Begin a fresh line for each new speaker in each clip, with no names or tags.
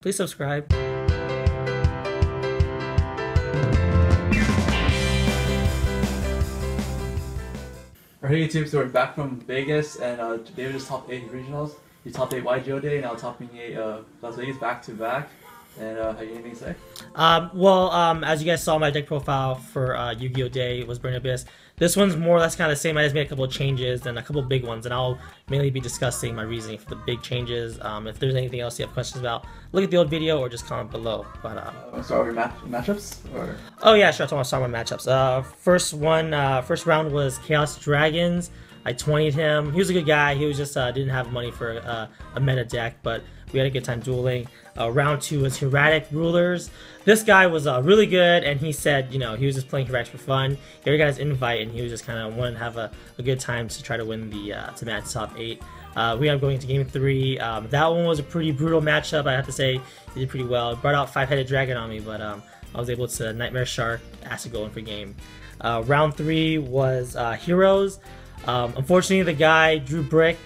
please subscribe.
Hey YouTube, so we're back from Vegas, and David is top 8 regionals. He's top 8 YGO day, and now topping 8 Las Vegas back to back. And have you anything to say?
As you guys saw, my deck profile for Yu-Gi-Oh! Day was Burning Abyss. This one's more or less kind of the same. I just made a couple of changes and a couple of big ones, and I'll mainly be discussing my reasoning for the big changes. If there's anything else you have questions about, look at the old video or just comment below. But
start with your matchups? Or?
Oh yeah, sure. I want to start my matchups. First round was Chaos Dragons. I 20'd him. He was a good guy. He was just didn't have money for a meta deck, but we had a good time dueling. Round 2 was Hieratic Rulers. This guy was really good, and he said, you know, he was just playing Hieratic for fun. He already got his invite, and he was just kind of wanting to have a good time to try to win the to match top 8. We ended up going to game 3. That one was a pretty brutal matchup. I have to say, he did pretty well. Brought out 5-headed dragon on me, but I was able to Nightmare Shark Acid Golem for game. Round 3 was Heroes. Unfortunately, the guy drew brick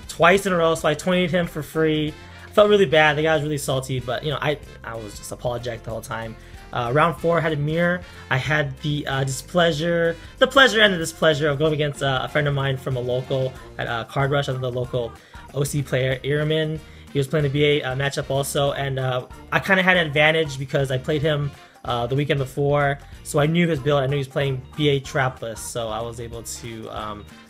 twice in a row, so I 20'd him for free. Felt really bad. The guy was really salty, but you know, I was just apologetic the whole time. Round 4 I had a mirror. I had the pleasure and the displeasure of going against a friend of mine from a local at Card Rush, the local OC player, Iraman. He was playing the BA matchup also, and I kind of had an advantage because I played him the weekend before, so I knew his build. I knew he was playing BA Trapless, so I was able to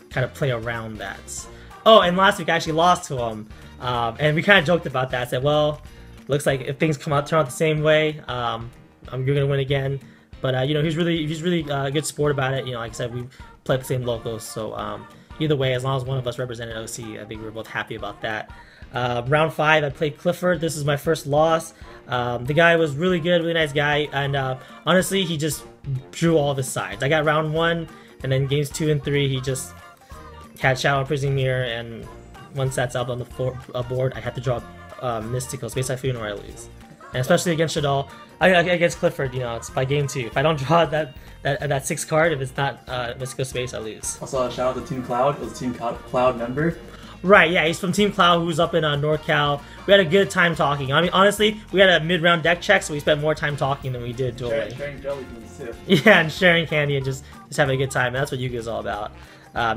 kind of play around that. Oh, and last week I actually lost to him, and we kind of joked about that. I said, well, looks like if things turn out the same way, you're gonna win again. But you know, he's really a good sport about it. You know, like I said, we played the same locals, so either way, as long as one of us represented OC, I think we were both happy about that. Round 5, I played Qliphort. This is my first loss. The guy was really good, really nice guy, and honestly, he just drew all of his sides. I got round 1, and then games 2 and 3, he just had Shadow Imprisoning Mirror, and once that's up on the board, I had to draw Mystical, Space Typhoon, or I lose. And especially against Shaddolls, against Qliphort, you know, it's by game 2. If I don't draw that 6th card, if it's not Mystical Space, I lose.
Also, shout out to Team Cloud. It was a Team Cloud member.
Right, yeah, he's from Team Cloud, who's up in NorCal. We had a good time talking. I mean, honestly, we had a mid-round deck check, so we spent more time talking than we did dueling.
Sharing jelly beans too.
Yeah, and sharing candy and just having a good time. And that's what Yu-Gi-Oh! Is all about,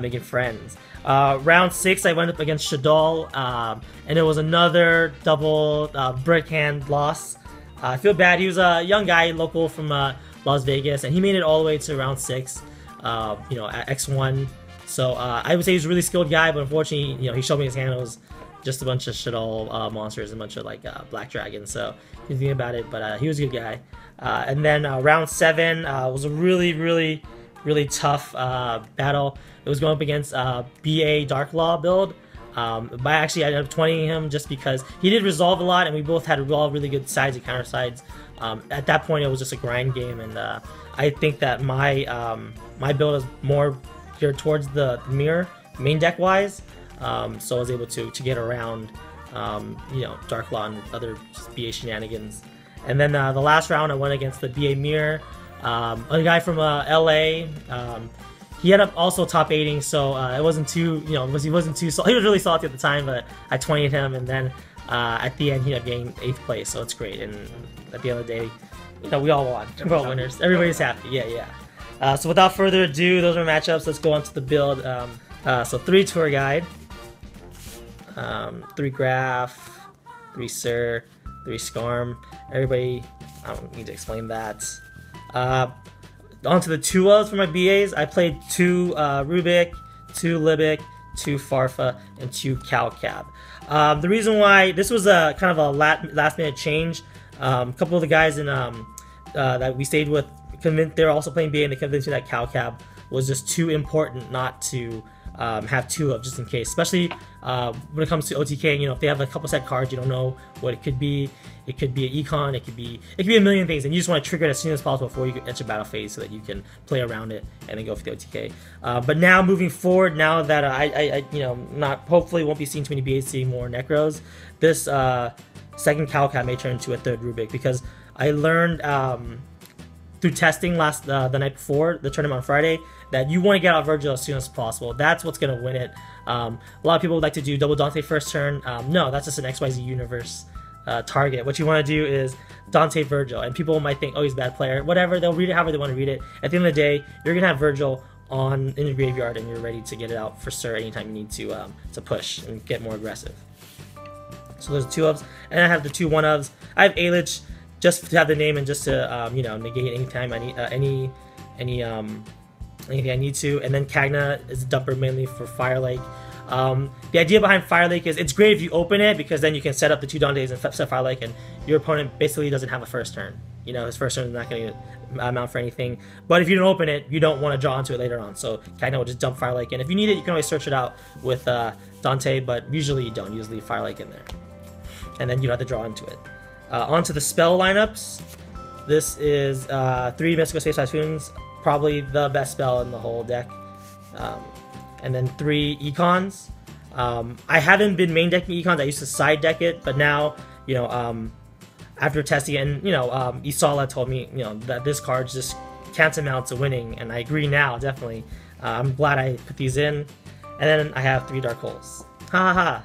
making friends. Round 6, I went up against Shaddolls, and it was another double brick hand loss. I feel bad. He was a young guy, local from Las Vegas, and he made it all the way to round 6, you know, at X1. So I would say he's a really skilled guy, but unfortunately, you know, he showed me his hand. It was just a bunch of Shaddolls monsters, and a bunch of like black dragons. So he was thinking about it, but he was a good guy. And then round 7 was a really tough battle. It was going up against BA Dark Law build. But actually, I ended up 20ing him just because he did resolve a lot, and we both had all really good sides and counter sides. At that point, it was just a grind game, and I think that my build is more geared towards the mirror main deck wise, so I was able to get around you know, Dark Law and other just BA shenanigans. And then the last round I went against the BA mirror, a guy from LA. He ended up also top 8ing, so it wasn't too, you know, he wasn't too salty. He was really salty at the time, but I 20'd him, and then at the end he ended up getting 8th place, so it's great. And at the end of the day, you know, we all won. We're all winners. Everybody's happy. Yeah. So without further ado, those are my matchups. Let's go on to the build. So 3 Tour Guide, 3 Graph, 3 Sir, 3 Skarm. Everybody, I don't need to explain that. Onto the 2-Os for my BAs. I played 2 Rubik, 2 Libic, 2 Farfa, and 2 Calcab. The reason why this was a kind of a last minute change, a couple of the guys in that we stayed with, they were also playing BA, and they convinced me that Calcab was just too important not to have 2 of, just in case. Especially when it comes to OTK, you know, if they have a couple set cards, you don't know what it could be. It could be an econ, it could be a million things, and you just want to trigger it as soon as possible before you enter battle phase so that you can play around it and then go for the OTK. But now moving forward, now that I you know, hopefully won't be seeing too many BAs, seeing more Necros, this second Calcab may turn into a 3rd Rubik, because I learned through testing the night before the tournament on Friday that you want to get out Virgil as soon as possible. That's what's going to win it. A lot of people would like to do double Dante first turn. No, that's just an XYZ universe target. What you want to do is Dante Virgil, and people might think, oh, he's a bad player. Whatever, they'll read it however they want to read it. At the end of the day, you're gonna have Virgil in your graveyard, and you're ready to get it out for sure anytime you need to push and get more aggressive. So there's 2-ofs, and I have the 2 1-ofs. I have Alich just to have the name and just to you know, negate anytime I need anything I need to. And then Kagna is a dumper mainly for Fire Lake. The idea behind Fire Lake is it's great if you open it, because then you can set up the 2 Dantes and set Fire Lake, and your opponent basically doesn't have a first turn. You know, his first turn is not going to amount for anything. But if you don't open it, you don't want to draw into it later on. So Kagna will just dump Fire Lake in. If you need it, you can always search it out with Dante, but usually you don't. Usually Fire Lake in there. And then you have to draw into it. Onto the spell lineups. This is 3 Mystical Safe Typhoons, probably the best spell in the whole deck. And then 3 Econs. I haven't been main decking Econs. I used to side deck it, but now, you know, after testing it, and you know, Isala told me, you know, that this card just tantamount to winning, and I agree now, definitely. I'm glad I put these in. And then I have 3 Dark Holes. Ha ha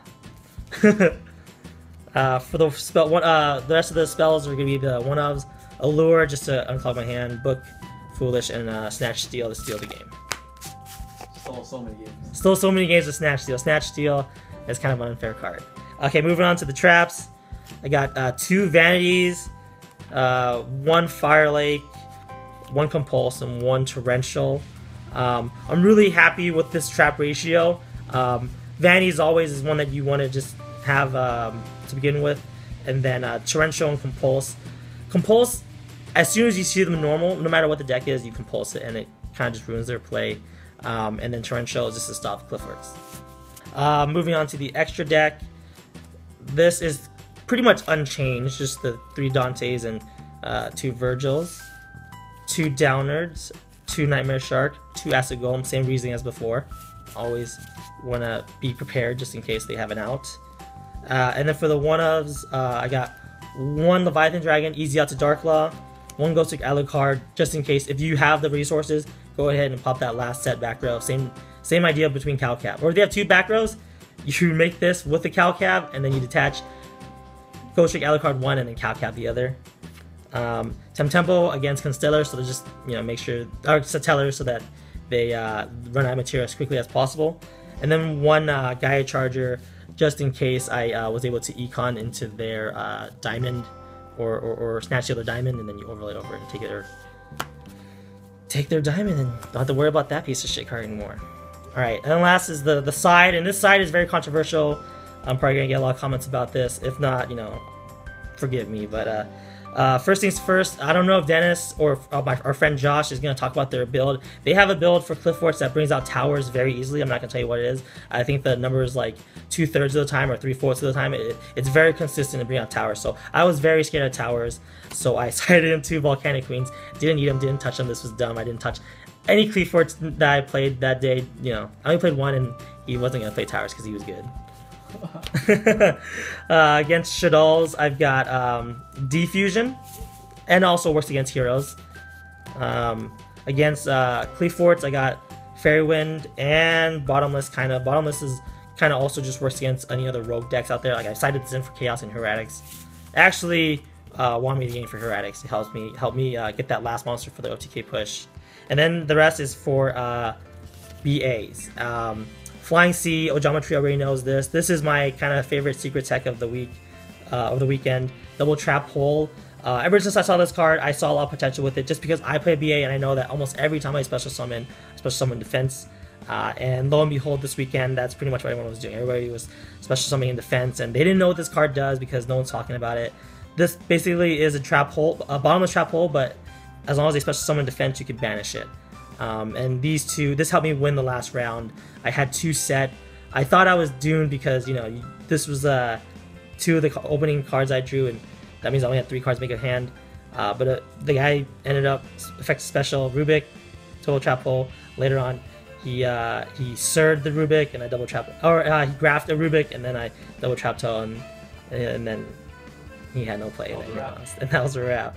ha. For the spell, the rest of the spells are gonna be the 1-ofs: Allure, just to unclog my hand; Book, Foolish, and Snatch Steal to steal the game.
Stole so many games.
Still so many games with Snatch Steal. Snatch Steal is kind of an unfair card. Okay, moving on to the traps. I got 2 Vanities, 1 Fire Lake, 1 Compulse, and 1 Torrential. I'm really happy with this trap ratio. Vanities always is one that you want to just have to begin with, and then Torrential and Compulse. Compulse, as soon as you see them normal, no matter what the deck is, you Compulse it, and it kind of just ruins their play. And then Torrential is just to stop Qliphorts. Moving on to the extra deck. This is pretty much unchanged, just the 3 Dantes and 2 Virgils, 2 Downards, 2 Nightmare Shark, 2 Acid Golem, same reasoning as before. Always want to be prepared just in case they have an out. And then for the 1-ofs, I got 1 Leviathan Dragon, easy out to Darklaw, 1 Ghostly Alucard, just in case if you have the resources, go ahead and pop that last set back row. Same idea between Cow Cab. Or if they have 2 back rows, you make this with the Cow Cab, and then you detach Ghostly Alucard 1 and then Cow Cab the other. Tempo against Constellar, so to just, you know, make sure, or Satellar, so that they run out of material as quickly as possible. And then 1 Gaia Charger, just in case I was able to econ into their diamond, or snatch the other diamond, and then you overlay it over and take their diamond, and don't have to worry about that piece of shit card anymore. Alright, and then last is the side, and this side is very controversial. I'm probably gonna get a lot of comments about this. If not, you know, forgive me. But first things first, I don't know if Dennis or our friend Josh is gonna talk about their build. They have a build for Qliphorts that brings out towers very easily. I'm not gonna tell you what it is. I think the number is like 2/3 of the time or 3/4 of the time. It's very consistent in bringing out towers. So I was very scared of towers, so I sided into Volcanic Queens. Didn't need them, didn't touch them. This was dumb. I didn't touch any Qliphorts that I played that day. You know, I only played 1, and he wasn't gonna play towers because he was good. Against Shaddolls, I've got Defusion, and also works against heroes. Against Qliphorts, I got Fairy Wind and Bottomless. Bottomless is kind of also just works against any other rogue decks out there. Like I cited this in for Chaos and Hieratics. Actually, want me to gain for Hieratics. It helped me get that last monster for the OTK push, and then the rest is for BAs. Flying Sea, Ojometry already knows this. This is my kind of favorite secret tech of the week, of the weekend. Double Trap Hole. Ever since I saw this card, I saw a lot of potential with it, just because I play BA and I know that almost every time I special summon defense. And lo and behold, this weekend, that's pretty much what everyone was doing. Everybody was special summoning in defense, and they didn't know what this card does because no one's talking about it. This basically is a trap hole, a bottomless trap hole, but as long as they special summon defense, you can banish it. And these two, this helped me win the last round. I had 2 set. I thought I was doomed because, you know, this was 2 of the opening cards I drew, and that means I only had 3 cards make a hand. But the guy ended up effective special Rubik, total trap hole. Later on, he surged the Rubik, and I double trapped, or he graphed a Rubik, and then I double trapped him, and then he had no play, and that was a wrap.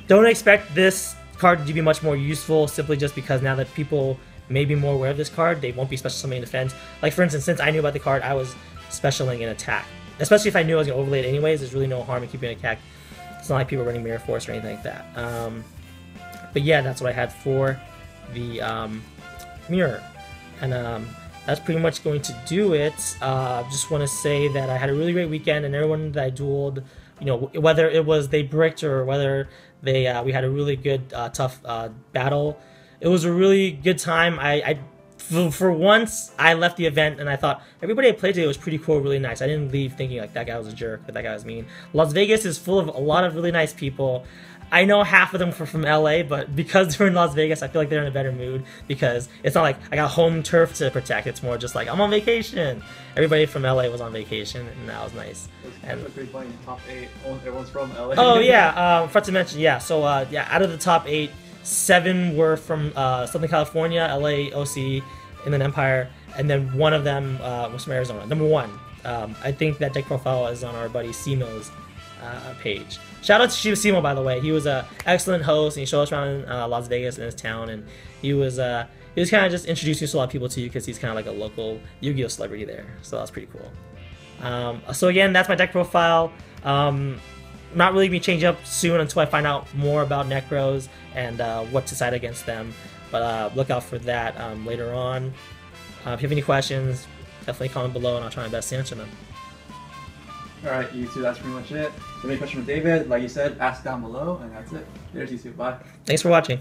Don't expect this card to be much more useful, simply just because now that people may be more aware of this card, they won't be special summoning defense. Like for instance, since I knew about the card, I was specialing in attack especially if I knew I was gonna overlay it anyways. There's really no harm in keeping a CAC. It's not like people running Mirror Force or anything like that. But yeah, that's what I had for the mirror, and that's pretty much going to do it. Just want to say that I had a really great weekend, and everyone that I dueled, you know, whether it was they bricked or whether they we had a really good tough battle. It was a really good time. For once, I left the event and I thought everybody I played today was pretty cool, really nice. I didn't leave thinking like that guy was a jerk or that guy was mean. Las Vegas is full of a lot of really nice people. I know half of them are from LA, but because they're in Las Vegas, I feel like they're in a better mood because it's not like I got home turf to protect. It's more just like I'm on vacation. Everybody from LA was on vacation, and that was nice.
And that's pretty funny. Top 8, everyone's from LA.
Oh yeah, forgot to mention. Yeah, so yeah, out of the top 8, 7 were from Southern California, LA, OC, and then Empire, and then one of them was from Arizona. Number 1. I think that deck profile is on our buddy Simo's page. Shout out to Shiba Simo, by the way. He was an excellent host, and he showed us around Las Vegas in his town, and he was kind of just introducing a lot of people to you because he's kind of like a local Yu-Gi-Oh celebrity there. So that's pretty cool. So again, that's my deck profile. Not really be changing up soon until I find out more about Necros and what to side against them. But look out for that later on. If you have any questions, definitely comment below, and I'll try my best to answer them.
Alright, YouTube, that's pretty much it. If you have any questions for David, like you said, ask down below, and that's it. There's YouTube. Bye.
Thanks for watching.